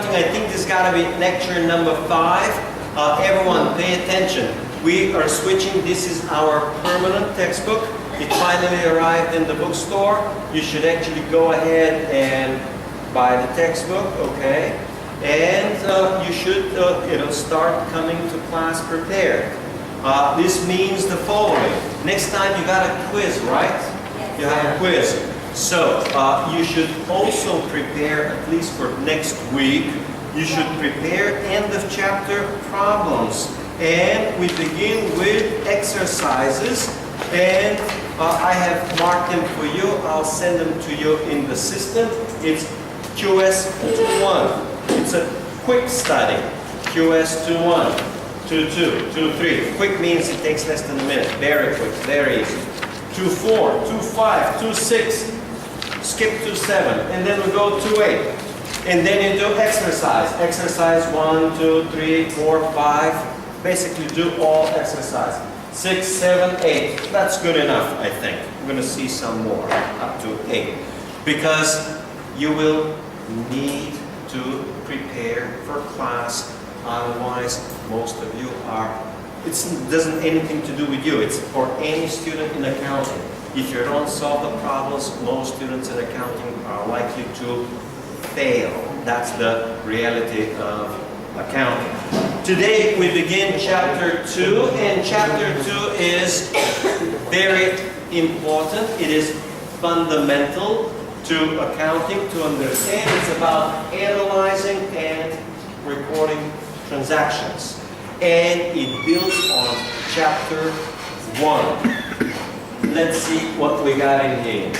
I think this got to be lecture number 5. Everyone pay attention. We are switching. This is our permanent textbook. It finally arrived in the bookstore. You should actually go ahead and buy the textbook, okay? And you should start coming to class prepared. This means the following. Next time you got a quiz, right? Yes. You have a quiz. So you should also prepare, at least for next week, you should prepare end of chapter problems. And we begin with exercises. And I have marked them for you. I'll send them to you in the system. It's QS 2-1. It's a quick study. QS 2-1, 2-2, 2-3. Quick means it takes less than a minute. Very quick, very easy. 2-4, 2-5, 2-6. Skip 2-7, and then we go 2-8. And then you do exercise. Exercise 1, 2, 3, 4, 5. Basically do all exercise. 6, 7, 8. That's good enough, I think. We're going to see some more, up to 8. Because you will need to prepare for class. Otherwise, most of you are... It doesn't anything to do with you. It's for any student in accounting. If you don't solve the problems, most students in accounting are likely to fail. That's the reality of accounting. Today we begin chapter 2, and chapter 2 is very important. It is fundamental to accounting to understand. It's about analyzing and recording transactions. And it builds on chapter 1. Let's see what we got in here.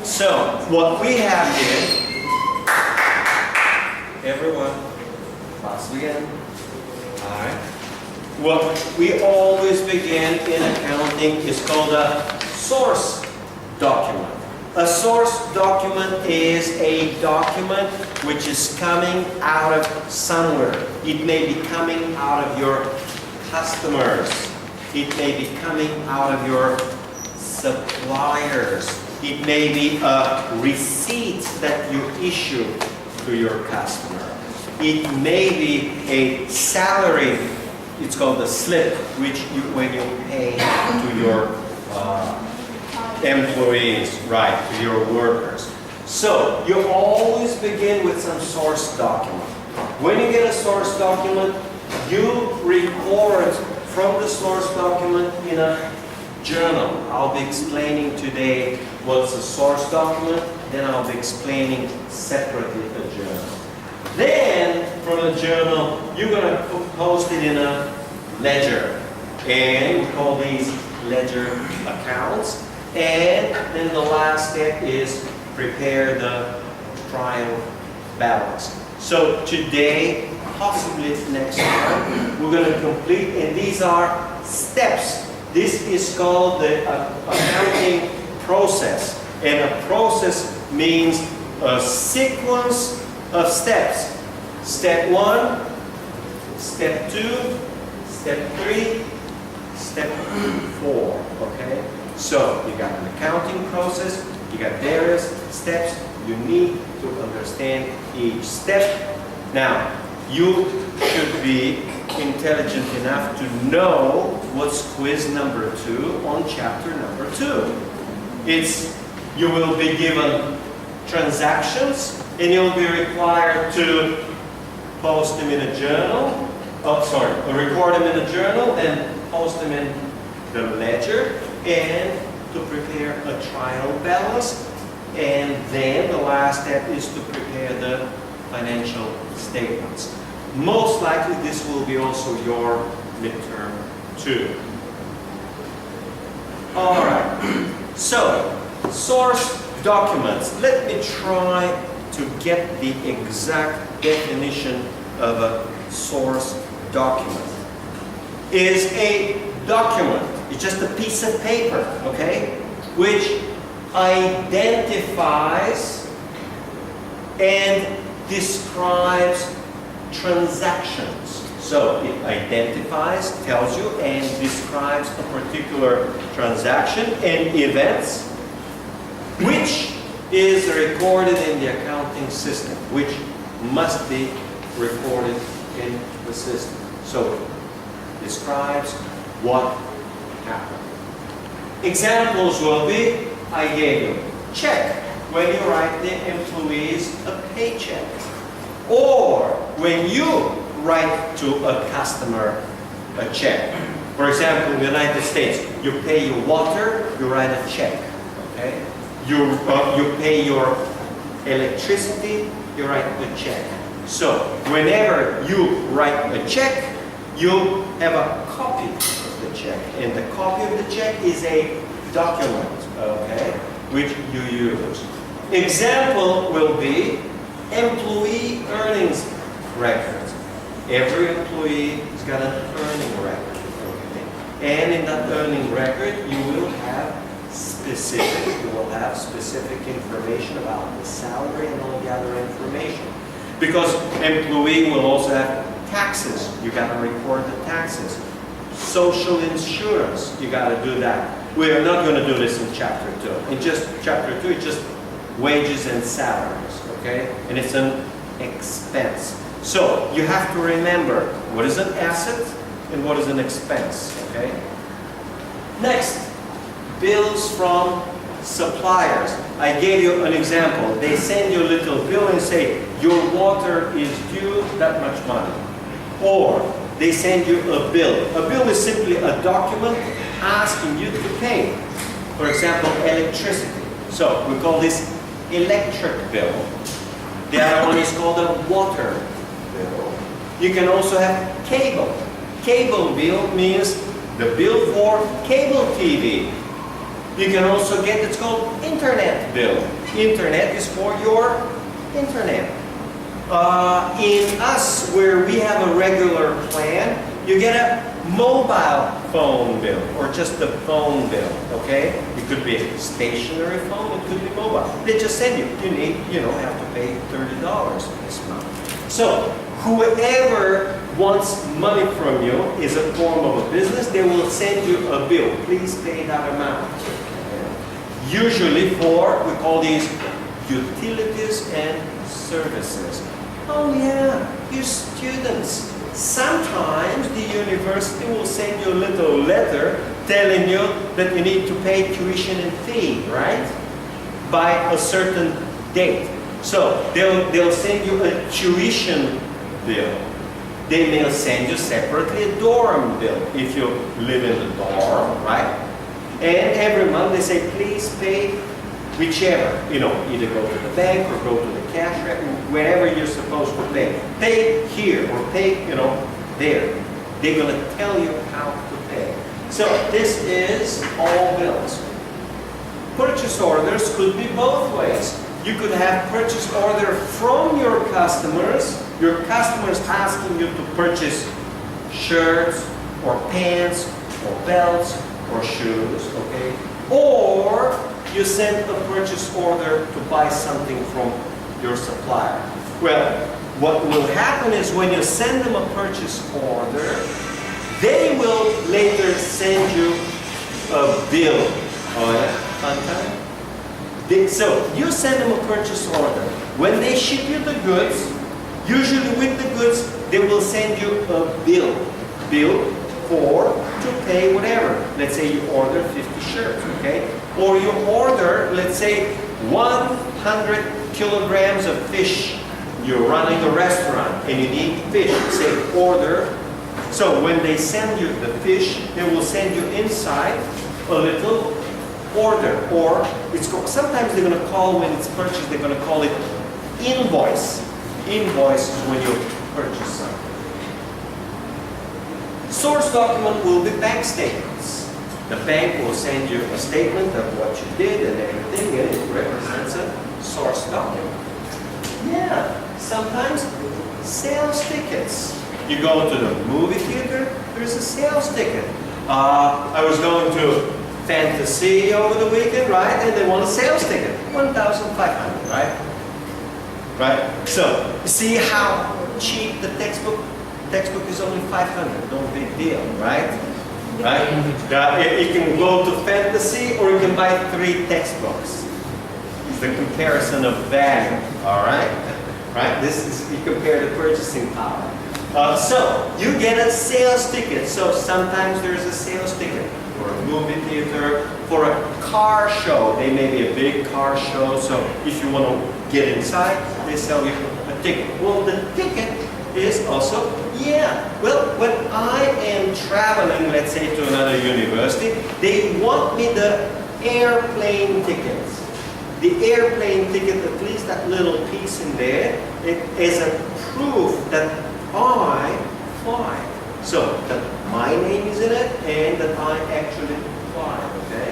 So, what we have here, everyone, pass again. Alright. What we always begin in accounting is called a source document. A source document is a document which is coming out of somewhere. It may be coming out of your customers. It may be coming out of your suppliers. It may be a receipt that you issue to your customer. It may be a salary. It's called a slip, which when you pay to your employees, right, to your workers. So you always begin with some source document. When you get a source document, you record from the source document in a journal. I'll be explaining today what's a source document, then I'll be explaining separately a journal. Then, from a journal, you're going to post it in a ledger. And we call these ledger accounts. And then the last step is prepare the trial balance. So today, possibly next time, we're going to complete, and these are steps. This is called the accounting process. And a process means a sequence of steps. Step 1, step 2, step 3, step 4, okay? So, you got an accounting process, you got various steps, you need to understand each step. Now, you should be intelligent enough to know what's quiz number 2 on chapter number 2. You will be given transactions, and you'll be required to post them in a journal. Record them in a journal, then post them in the ledger, and to prepare a trial balance. And then the last step is to prepare the financial statements. Most likely this will be also your midterm too. Alright, so source documents. Let me try to get the exact definition of a source document. Is a document, it's just a piece of paper, okay, which identifies and describes transactions. So it identifies, tells you, and describes a particular transaction and events which is recorded in the accounting system, which must be recorded in the system. So it describes what happened. Examples will be, I gave you check, when you write the employees a paycheck. Or when you write to a customer a check. For example, in the United States, you pay your water, you write a check. Okay? You pay your electricity, you write the check. So whenever you write a check, you have a copy of the check. And the copy of the check is a document, okay, which you use. Example will be employee earnings records. Every employee has got an earning record, okay? And in that earning record, you will have specific information about the salary and all the other information. Because employee will also have taxes. You got to record the taxes. Social insurance, you got to do that. We are not going to do this in chapter 2. In just chapter 2, it's just wages and salaries, okay? And it's an expense. So you have to remember what is an asset and what is an expense, okay? Next, bills from suppliers. I gave you an example. They send you a little bill and say, your water is due that much money. Or they send you a bill. A bill is simply a document asking you to pay. For example, electricity. So we call this electric bill. The other one is called a water bill. You can also have cable. Cable bill means the bill for cable TV. You can also get, it's called internet bill. Internet is for your internet. In us, where we have a regular plan, you get a mobile phone bill or just a phone bill, okay? It could be a stationary phone, it could be mobile. They just send you, have to pay $30 this month. So whoever wants money from you is a form of a business. They will send you a bill. Please pay that amount. Usually for, we call these utilities and services. Oh yeah, you students. Sometimes the university will send you a little letter telling you that you need to pay tuition and fee, right? By a certain date. So they'll send you a tuition bill. They may send you separately a dorm bill if you live in the dorm, right? And every month they say, please pay whichever, either go to the bank or go to the cash register, wherever you're supposed to pay. Pay here or pay, there. They're going to tell you how to pay. So this is all bills. Purchase orders could be both ways. You could have purchase order from your customers asking you to purchase shirts or pants or belts or shoes, okay? Or you send a purchase order to buy something from your supplier. Well, what will happen is when you send them a purchase order, they will later send you a bill. Oh yeah? Fun time? So you send them a purchase order. When they ship you the goods, usually with the goods, they will send you a bill to pay whatever. Let's say you order 50 shirts, okay? Or you order, let's say, 100 kilograms of fish. You're running a restaurant and you need fish. Say order. So when they send you the fish, they will send you inside a little order. Or sometimes they're going to call, when it's purchased, they're going to call it invoice. Invoice is when you purchase something. Source document will be bank statements. The bank will send you a statement of what you did and everything, and it represents a source document. Yeah, sometimes sales tickets. You go to the movie theater, there's a sales ticket. I was going to Fantasy over the weekend, right? And they want a sales ticket, $1,500, right? Right? So, see how cheap the textbook is only $500, no big deal, right? Right? You can go to Fantasy or you can buy 3 textbooks. the comparison of value. All right? Right? This is, you compare the purchasing power. So you get a sales ticket. So sometimes there's a sales ticket for a movie theater, for a car show. They may be a big car show. So if you want to get inside, they sell you a ticket. Well, the ticket is also, well, when I am traveling, let's say to another university, they want me the airplane tickets. The airplane ticket, at least that little piece in there, it is a proof that I fly. So that my name is in it and that I actually fly, okay?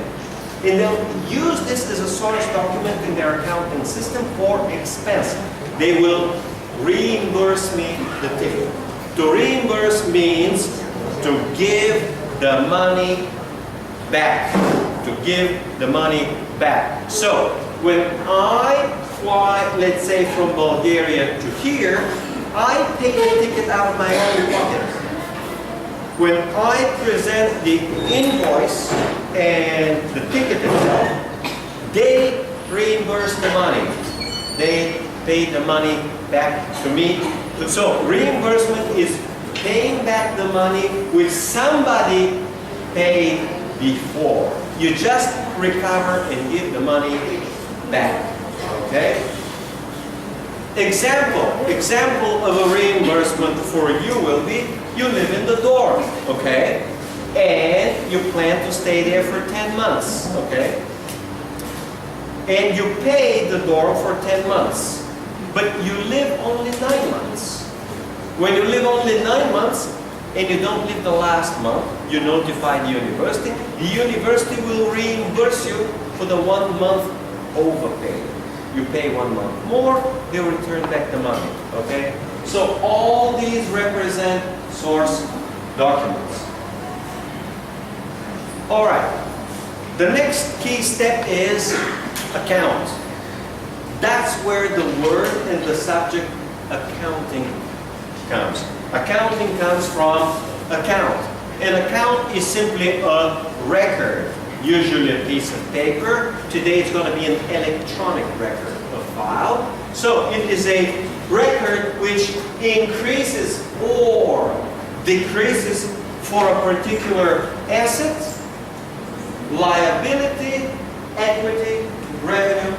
And they'll use this as a source document in their accounting system for expense. They will reimburse me the ticket. To reimburse means to give the money back. To give the money back. So when I fly, let's say from Bulgaria to here, I pay the ticket out of my own pocket. When I present the invoice and the ticket itself, they reimburse the money. They pay the money back to me. So reimbursement is paying back the money which somebody paid before. You just recover and give the money back. Okay? Example of a reimbursement for you will be, you live in the dorm, okay? And you plan to stay there for 10 months, okay? And you pay the dorm for 10 months, but you live only 9 months. When you live only 9 months, and you don't live the last month, you notify the university. The university will reimburse you for the 1 month overpay. You pay 1 month more, they return back the money, okay? So all these represent source documents. All right, the next key step is account. That's where the word and the subject accounting comes. Accounting comes from account. An account is simply a record, usually a piece of paper. Today it's going to be an electronic record, a file. So it is a record which increases or decreases for a particular asset, liability, equity, revenue,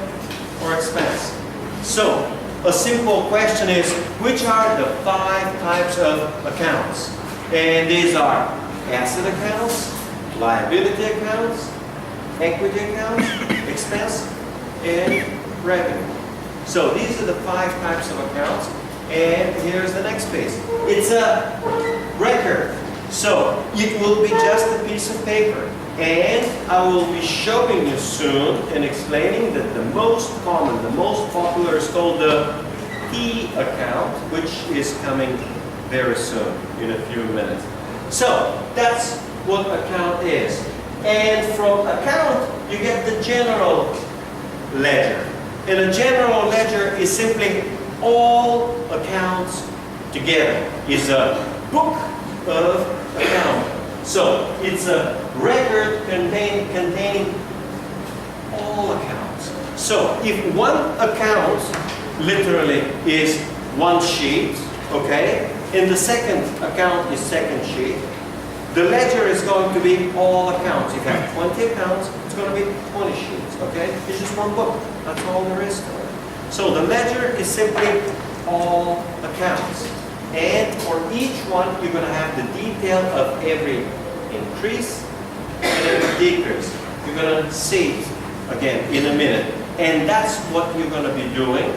or expense. So a simple question is, which are the 5 types of accounts? And these are asset accounts, liability accounts, equity accounts, expense, and revenue. So these are the 5 types of accounts. And here's the next page. It's a record. So it will be just a piece of paper. And I will be showing you soon and explaining that the most common, the most popular is called the P account, which is coming very soon, in a few minutes. So that's what account is. And from account, you get the general ledger. And a general ledger is simply all accounts together. It's a book of accounts. So it's a record containing all accounts. So if one account literally is one sheet, okay, and the second account is second sheet, the ledger is going to be all accounts. If you have 20 accounts, it's going to be 20 sheets, okay? It's just one book. That's all there is to it. So the ledger is simply all accounts. And for each one, you're going to have the detail of every increase and every decrease. You're going to see it again in a minute. And that's what you're going to be doing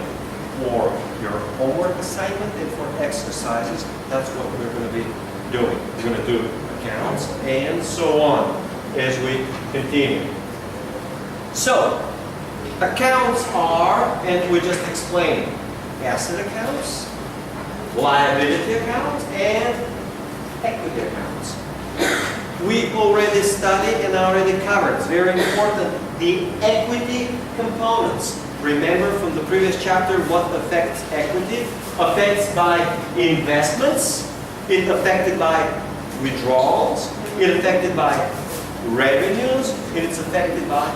for your homework assignment and for exercises. That's what we're going to be doing. We're going to do accounts and so on as we continue. So, accounts are, and we just explained, asset accounts, liability accounts, and equity accounts. We already studied and already covered, it's very important, the equity components. Remember from the previous chapter what affects equity? Affects by investments, it's affected by withdrawals, it's affected by revenues, and it's affected by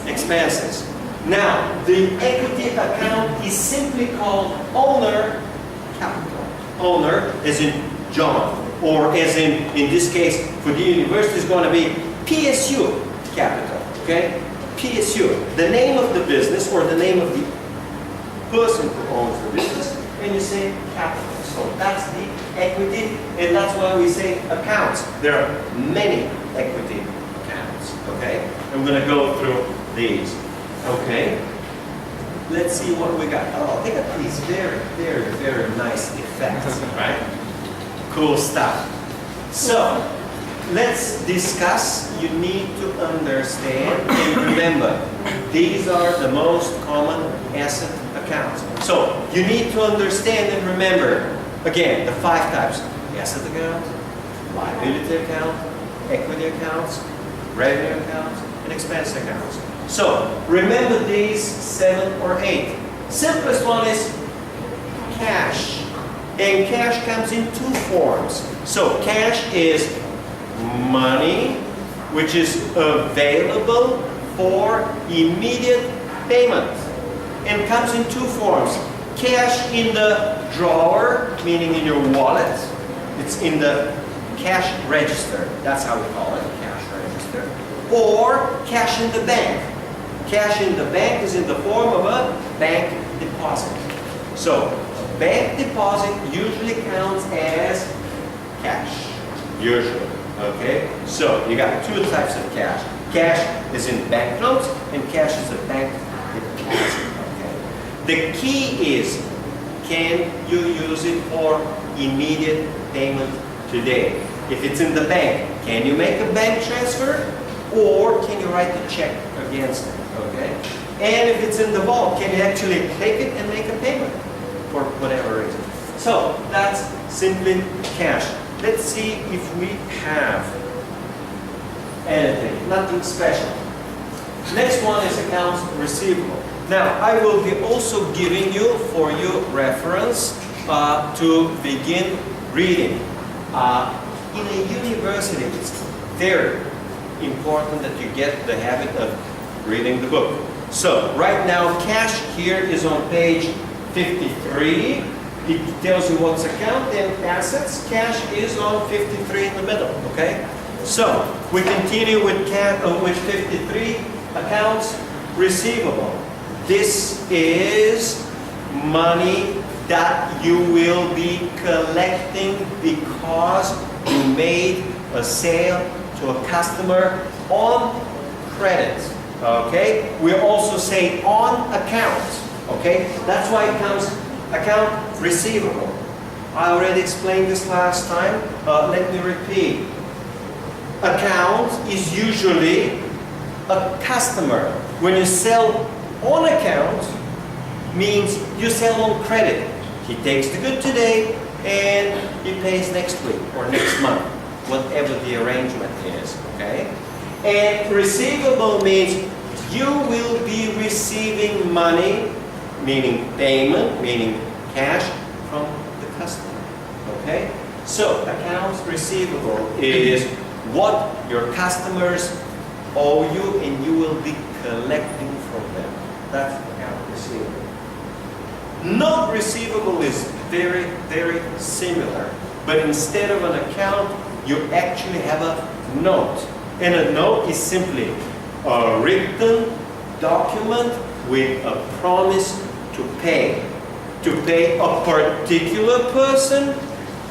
expenses. Now, the equity account is simply called owner capital. Owner as in John, or as in this case, for the university is going to be PSU capital, okay? PSU, the name of the business or the name of the person who owns the business, and you say capital. So that's the equity, and that's why we say accounts. There are many equity accounts, okay? I'm going to go through these, okay? Let's see what we got. Oh, look at these very, very, very nice effects, right? Cool stuff. So, let's discuss. You need to understand and remember, these are the most common asset accounts. So, you need to understand and remember, again, the 5 types. Asset account, liability account, equity accounts, revenue accounts, and expense accounts. So, remember these 7 or 8. Simplest one is cash. And cash comes in 2 forms. So, cash is money which is available for immediate payment. And comes in 2 forms. Cash in the drawer, meaning in your wallet. It's in the cash register. That's how we call it, cash register. Or cash in the bank. Cash in the bank is in the form of a bank deposit. So, bank deposit usually counts as cash. Usually. Okay? So, you got 2 types of cash. Cash is in banknotes and cash is a bank deposit. Okay? The key is, can you use it for immediate payment today? If it's in the bank, can you make a bank transfer? Or can you write the check against it? Okay? And if it's in the vault, can you actually take it and make a payment for whatever reason? So that's simply cash. Let's see if we have anything, nothing special. Next one is accounts receivable. Now I will be also giving you, for your reference, to begin reading. In a university, it's very important that you get the habit of reading the book. So, right now, cash here is on page 53. It tells you what's account and assets. Cash is on 53 in the middle, okay? So, we continue with 53, accounts receivable. This is money that you will be collecting because you made a sale to a customer on credit. Okay? We also say on account. Okay? That's why it comes account receivable. I already explained this last time. Let me repeat. Account is usually a customer. When you sell on account, means you sell on credit. He takes the good today and he pays next week or next month, whatever the arrangement is. Okay? And receivable means you will be receiving money, meaning payment, meaning cash, from the customer. Okay? So, accounts receivable is what your customers owe you and you will be collecting from them. That's account receivable. Note receivable is very, very similar. But instead of an account, you actually have a note. And a note is simply a written document with a promise to pay. To pay a particular person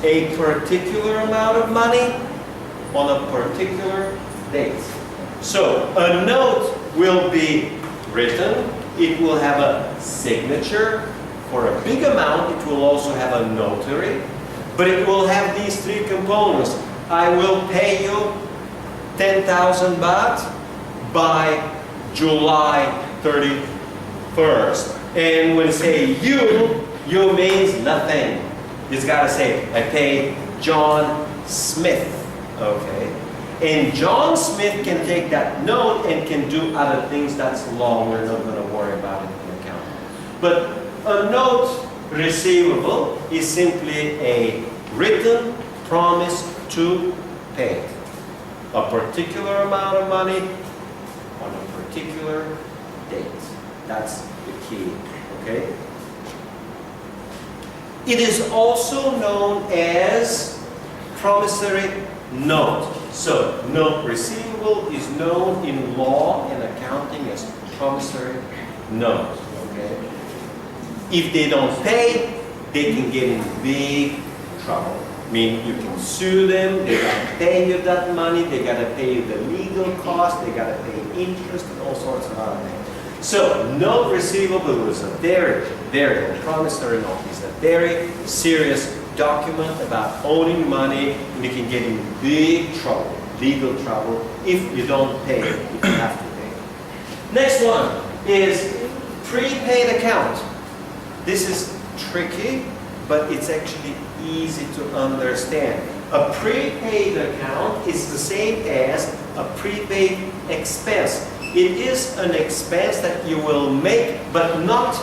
a particular amount of money on a particular date. So a note will be written. It will have a signature. For a big amount, it will also have a notary. But it will have these 3 components. I will pay you 10,000 baht by July 31st. And when you say you means nothing. It's got to say, I pay John Smith. Okay? And John Smith can take that note and can do other things that's long. We're not going to worry about it in the account. But a note receivable is simply a written promise to pay a particular amount of money on a particular date. That's the key, okay? It is also known as promissory note. So, note receivable is known in law and accounting as promissory note, okay? If they don't pay, they can get in big trouble. I mean, you can sue them, they gotta pay you that money, they gotta pay you the legal cost, they gotta pay interest and all sorts of other things. So, note receivable is a very promissory note is a very serious document about owning money, and you can get in big trouble, legal trouble, if you don't pay, if you have to pay. Next one is prepaid account. This is tricky, but it's actually easy to understand. A prepaid account is the same as a prepaid expense. It is an expense that you will make, but not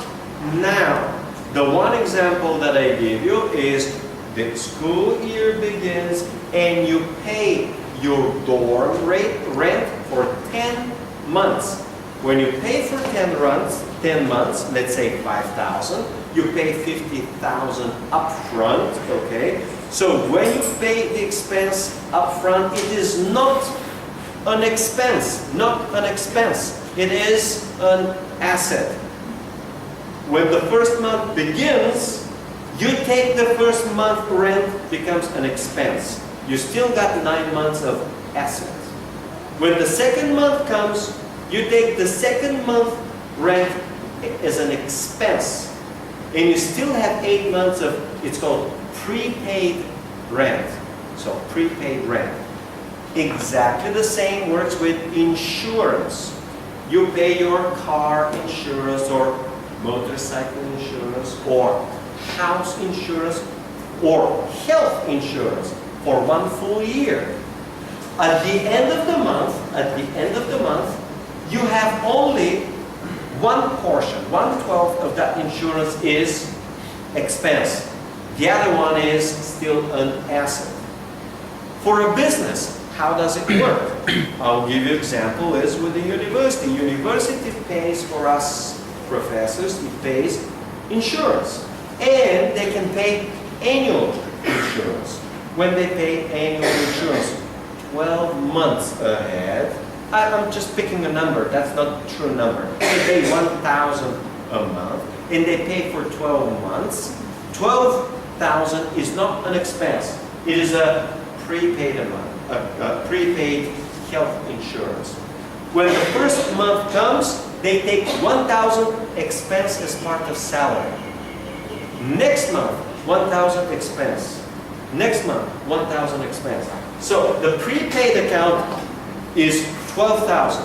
now. The one example that I give you is the school year begins and you pay your dorm rent for 10 months. When you pay for 10 months, let's say 5,000, you pay 50,000 upfront, okay? So when you pay the expense upfront, it is not an expense, It is an asset. When the first month begins, you take the first month rent becomes an expense. You still got 9 months of asset. When the second month comes, you take the second month rent as an expense. And you still have 8 months of, it's called prepaid rent. So prepaid rent. Exactly the same works with insurance. You pay your car insurance or motorcycle insurance or house insurance or health insurance for 1 full year. At the end of the month, you have only one portion, 1/12 of that insurance is expense. The other one is still an asset. For a business, how does it work? I'll give you an example is with the university. University pays for us professors, it pays insurance. And they can pay annual insurance. When they pay annual insurance, 12 months ahead, I'm just picking a number, that's not a true number. They pay 1,000 a month, and they pay for 12 months. 12,000 is not an expense. It is a prepaid amount, a prepaid health insurance. When the first month comes, they take 1,000 expense as part of salary. Next month, 1,000 expense. Next month, 1,000 expense. So the prepaid account is 12,000,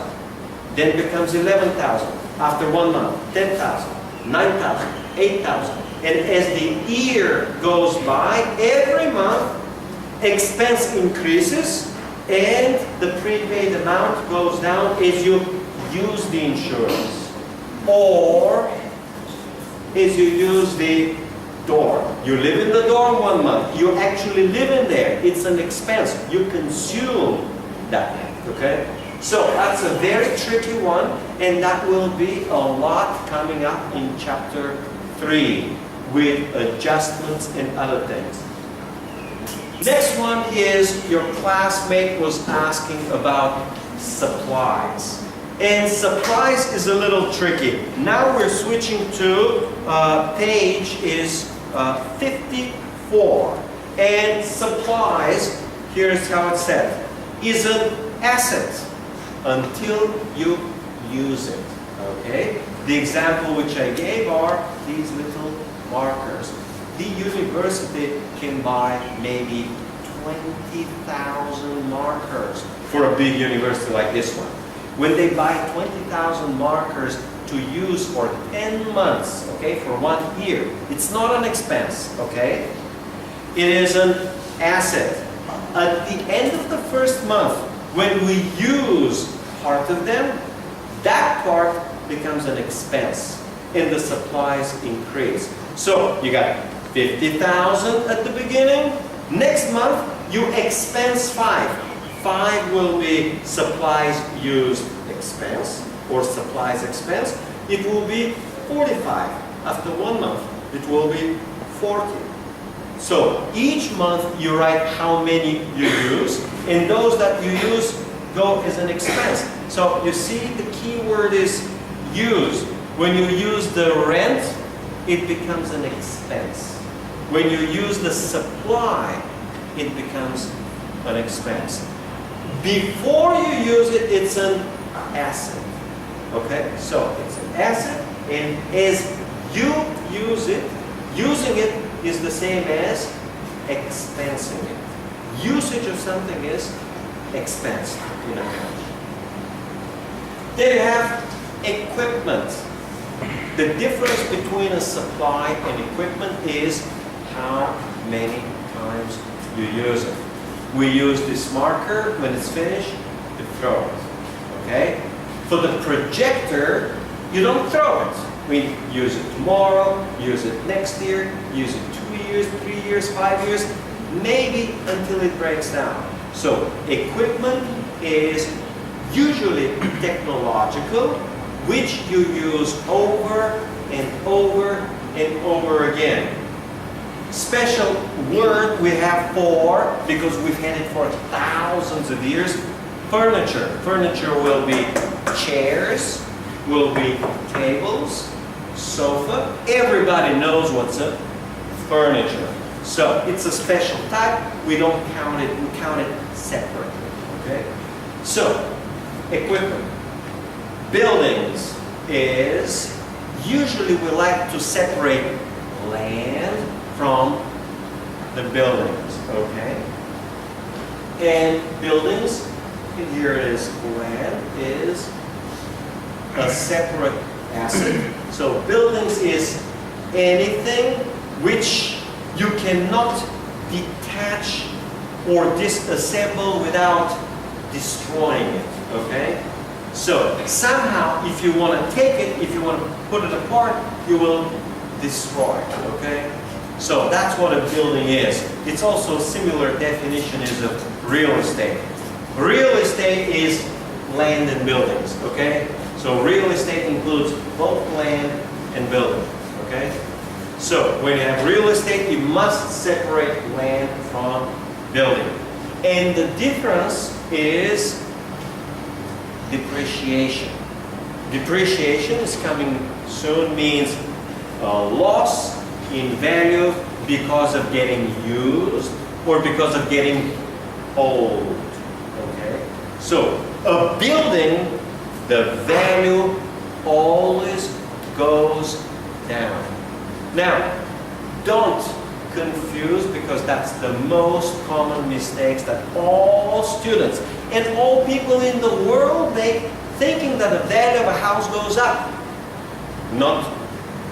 then becomes 11,000. After 1 month, 10,000, 9,000, 8,000. And as the year goes by, every month, expense increases and the prepaid amount goes down as you use the insurance. Or as you use the dorm. You live in the dorm 1 month. You actually live in there. It's an expense. You consume that, okay? So that's a very tricky one, and that will be a lot coming up in chapter 3 with adjustments and other things. Next one is your classmate was asking about supplies. And supplies is a little tricky. Now we're switching to page is 54. And supplies, here's how it's said, is an asset until you use it. Okay? The example which I gave are these little markers. The university can buy maybe 20,000 markers for a big university like this one. When they buy 20,000 markers to use for 10 months, okay, for 1 year, it's not an expense, okay? It is an asset. At the end of the first month, when we use part of them, that part becomes an expense and the supplies increase. So you got 50,000 at the beginning. Next month, you expense 5. 5 will be supplies used expense or supplies expense. it will be 45. After 1 month, it will be 40. So each month you write how many you use, and those that you use go as an expense. So you see the key word is use. When you use the rent, it becomes an expense. When you use the supply, it becomes an expense. Before you use it, it's an asset. Okay? So it's an asset, and as you use it, using it is the same as expensing it. Usage of something is expense in accounting. Then you have equipment. The difference between a supply and equipment is how many times you use it. We use this marker when it's finished to throw it. Okay? For the projector, you don't throw it. We use it tomorrow, use it next year, use it 2 years, 3 years, 5 years, maybe until it breaks down. So equipment is usually technological, which you use over and over and over again. Special word we have for, because we've had it for thousands of years, furniture. Furniture will be chairs, will be tables, sofa. Everybody knows what's a furniture. So it's a special type. We don't count it, we count it separately. Okay? So, equipment. Buildings is, usually we like to separate land from the buildings. Okay? And buildings, here is land, is a separate asset. So buildings is anything which you cannot detach or disassemble without destroying it, okay? So somehow, if you want to take it, if you want to put it apart, you will destroy it, okay? So that's what a building is. It's also a similar definition is of real estate. Real estate is land and buildings, okay? So real estate includes both land and building, okay? So when you have real estate, you must separate land from building. And the difference is depreciation. Depreciation is coming soon, means a loss in value because of getting used or because of getting old, okay? So a building, the value always goes down. Now, don't confuse, because that's the most common mistakes that all students and all people in the world make, thinking that the value of a house goes up. Not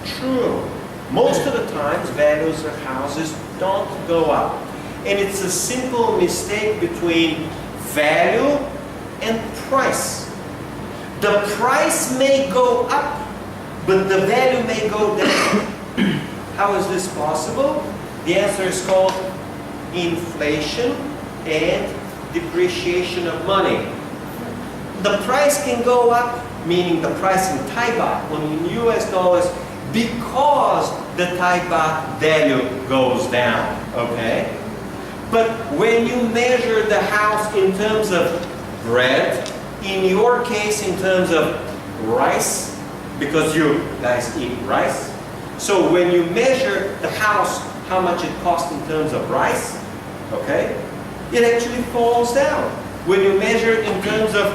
true. Most of the times, values of houses don't go up. And it's a simple mistake between value and price. The price may go up, but the value may go down. How is this possible? The answer is called inflation and depreciation of money. The price can go up, meaning the price in Thai baht, or in US dollars, because the Thai baht value goes down, okay? But when you measure the house in terms of bread, in your case in terms of rice, because you guys eat rice, so when you measure the house, how much it costs in terms of rice, okay, it actually falls down. When you measure it in terms of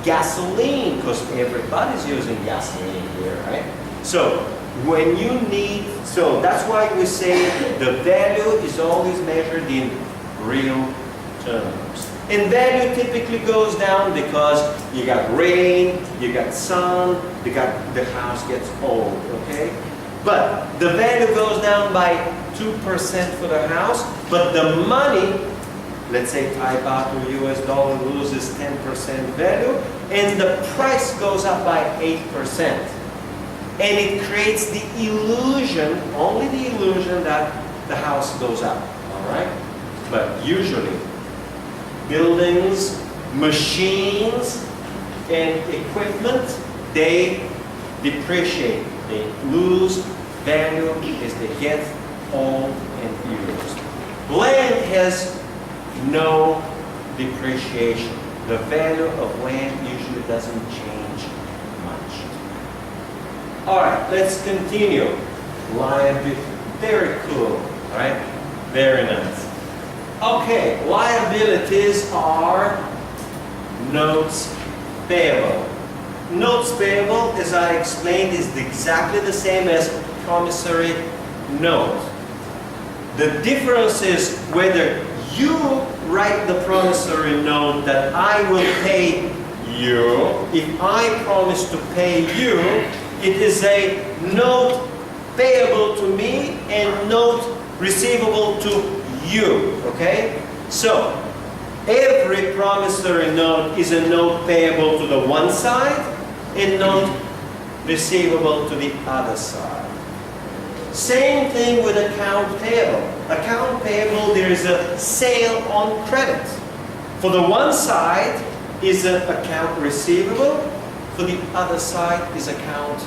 gasoline, because everybody's using gasoline here, right? So when you need, so that's why we say the value is always measured in real terms. And value typically goes down because you got rain, you got sun, the house gets old, okay? But the value goes down by 2% for the house, but the money, let's say Thai baht or US dollar loses 10% value, and the price goes up by 8%. And it creates the illusion, only the illusion, that the house goes up, all right? But usually, buildings, machines, and equipment, they depreciate. They lose value as they get old and used. Land has no depreciation. The value of land usually doesn't change much. All right, let's continue. Liability, very cool, right? Very nice. Okay, liabilities are notes payable. Notes payable, as I explained, is exactly the same as promissory note. The difference is whether you write the promissory note that I will pay you. If I promise to pay you, it is a note payable to me and note receivable to you, okay? So, every promissory note is a note payable to the one side and note receivable to the other side. Same thing with account payable. Account payable, there is a sale on credit. For the one side is an account receivable, for the other side is account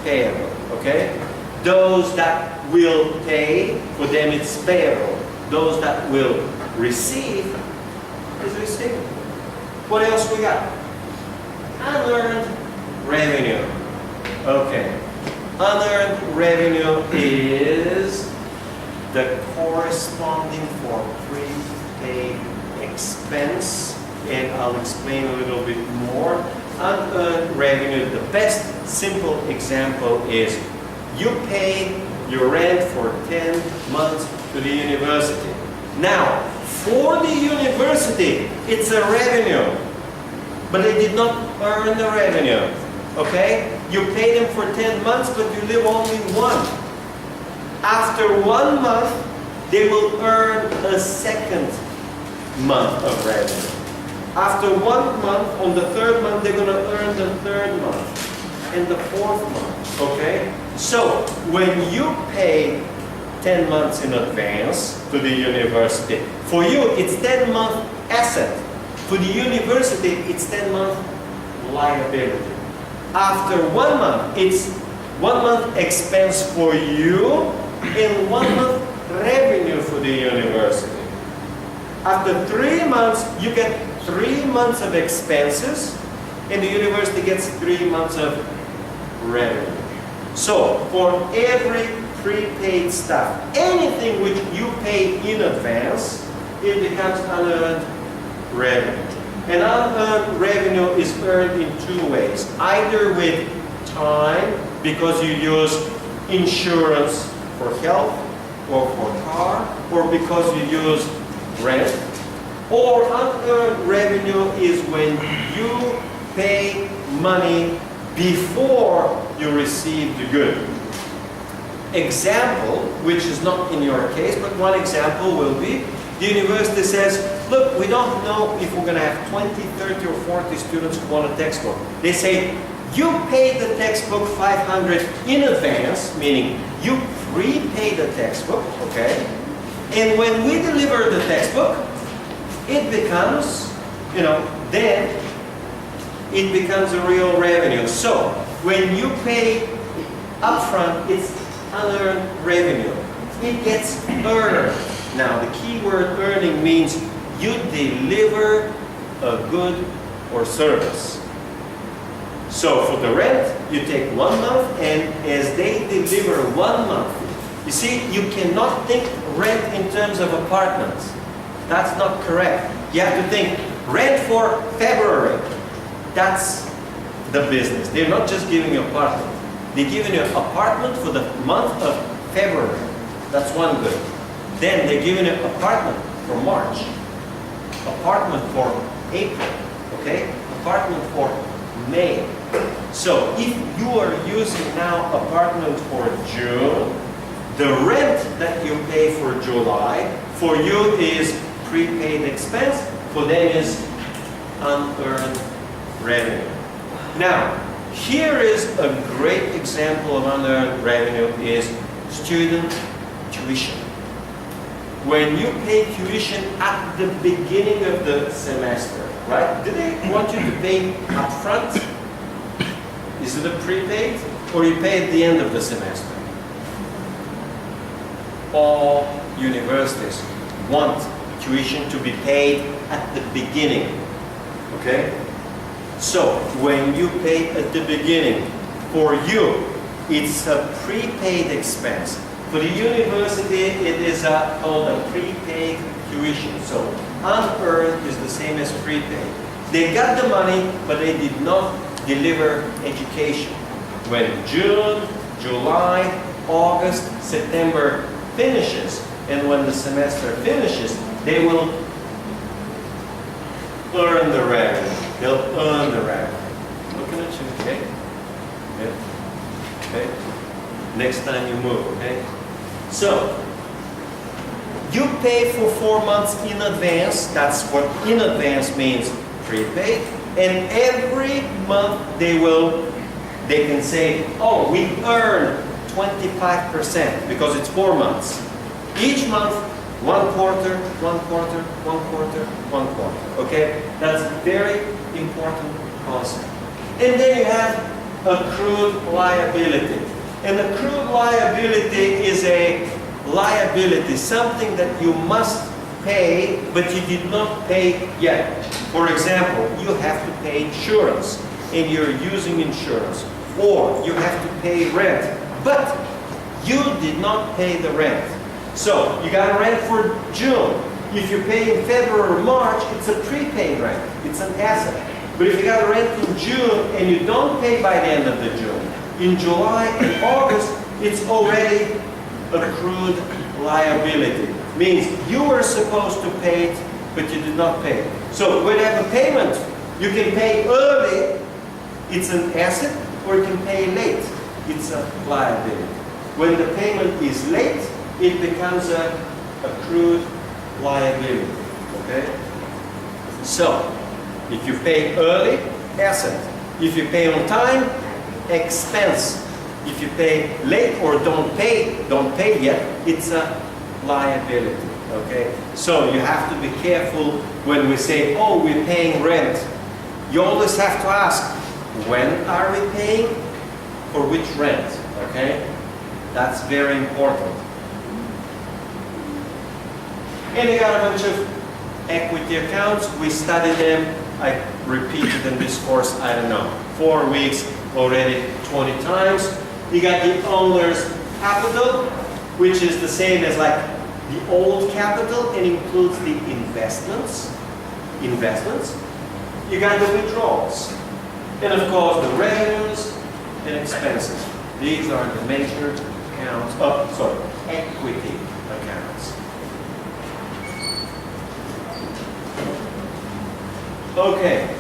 payable, okay? Those that will pay, for them it's payable. Those that will receive is receivable. What else we got? Unearned revenue. Okay. Unearned revenue is the corresponding for prepaid expense, and I'll explain a little bit more. Unearned revenue, the best simple example is you pay your rent for 10 months to the university. Now, for the university, it's a revenue, but they did not earn the revenue, okay? You pay them for 10 months, but you live only one. After 1 month, they will earn a second month of revenue. After 1 month, on the third month, they're going to earn the third month and the fourth month, okay? So, when you pay 10 months in advance to the university, for you, it's 10-month asset. For the university, it's 10-month liability. After 1 month, it's 1 month expense for you and 1 month revenue for the university. After 3 months, you get 3 months of expenses and the university gets 3 months of revenue. So, for every prepaid stuff, anything which you pay in advance, it becomes unearned revenue. And unearned revenue is earned in two ways. Either with time, because you use insurance for health or for car, or because you use rent. Or unearned revenue is when you pay money before you receive the good. Example, which is not in your case, but one example will be, the university says, look, we don't know if we're going to have 20, 30, or 40 students who want a textbook. They say, you pay the textbook $500 in advance, meaning you prepay the textbook, okay? And when we deliver the textbook, it becomes, then it becomes a real revenue. So, when you pay upfront, it's unearned revenue. It gets earned. Now, the key word earning means you deliver a good or service. So, for the rent, you take 1 month, and as they deliver 1 month, you see, you cannot think rent in terms of apartments. That's not correct. You have to think rent for February. That's the business. They're not just giving you an apartment. They're giving you an apartment for the month of February. That's one good. Then they're giving you an apartment for March. Apartment for April. Okay? Apartment for May. So if you are using now apartment for June, the rent that you pay for July, for you is prepaid expense, for them is unearned revenue. Now, here is a great example of unearned revenue is student tuition. When you pay tuition at the beginning of the semester, right? Do they want you to pay upfront? Is it a prepaid? or you pay at the end of the semester? All universities want tuition to be paid at the beginning. Okay? So, when you pay at the beginning, for you, it's a prepaid expense. For the university, it is called a prepaid tuition. So, unearned is the same as prepaid. They got the money, but they did not deliver education. When June, July, August, September finishes, and when the semester finishes, they will earn the revenue. They'll earn the revenue. Looking at you, okay? Yeah. Okay? Next time you move, okay? So, you pay for 4 months in advance. That's what in advance means, prepaid. And every month they can say, oh, we earn 25% because it's 4 months. Each month, 1 quarter, 1 quarter, 1 quarter, 1 quarter. Okay? That's a very important concept. And then you have accrued liability. And accrued liability is a liability, something that you must pay, but you did not pay yet. For example, you have to pay insurance, and you're using insurance. Or you have to pay rent, but you did not pay the rent. So, you got a rent for June. If you pay in February or March, it's a prepaid rent. It's an asset. But if you got a rent in June and you don't pay by the end of the June, in July and August, it's already accrued liability. Means you were supposed to pay it, but you did not pay it. So when you have a payment, you can pay early, it's an asset, or you can pay late, it's a liability. When the payment is late, it becomes a accrued liability. Okay? So, if you pay early, asset. If you pay on time, expense. If you pay late or don't pay yet, it's a liability. Okay? So you have to be careful when we say, oh, we're paying rent. You always have to ask, when are we paying? For which rent? Okay? That's very important. And you got a bunch of equity accounts. We studied them. I repeated in this course, I don't know, 4 weeks already 20 times. You got the owner's capital, which is the same as like the old capital and includes the investments. You got the withdrawals. And of course the revenues and expenses. These are the major accounts, equity accounts. Okay.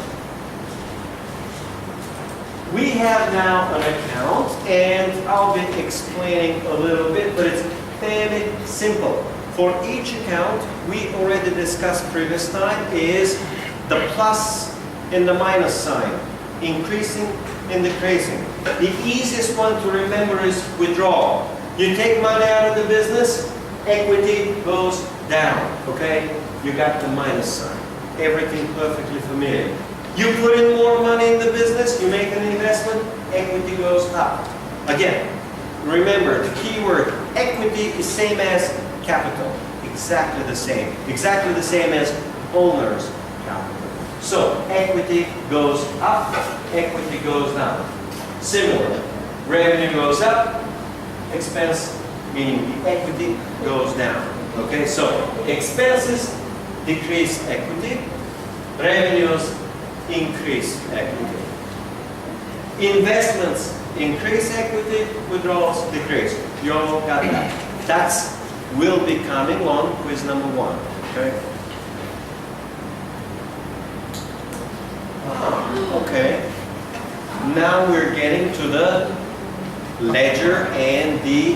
We have now an account, and I'll be explaining a little bit, but it's fairly simple. For each account, we already discussed previous time, is the plus and the minus sign, increasing and decreasing. The easiest one to remember is withdrawal. You take money out of the business, equity goes down, okay? You got the minus sign. Everything perfectly familiar. You put in more money in the business, you make an investment, equity goes up. Again, remember the key word, equity is same as capital. Exactly the same. Exactly the same as owner's capital. So, equity goes up, equity goes down. Similar, revenue goes up, expense, meaning the equity, goes down. Okay, so expenses decrease equity, revenues increase equity. Investments increase equity, withdrawals decrease. You all got that. That's will be coming on quiz number 1. Okay. Okay. Now we're getting to the ledger and the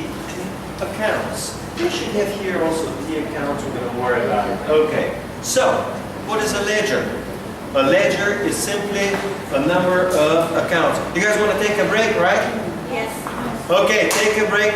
accounts. We should have here also the accounts. We're going to worry about it. Okay. So, what is a ledger? A ledger is simply a number of accounts. You guys want to take a break, right? Yes. Okay, take a break.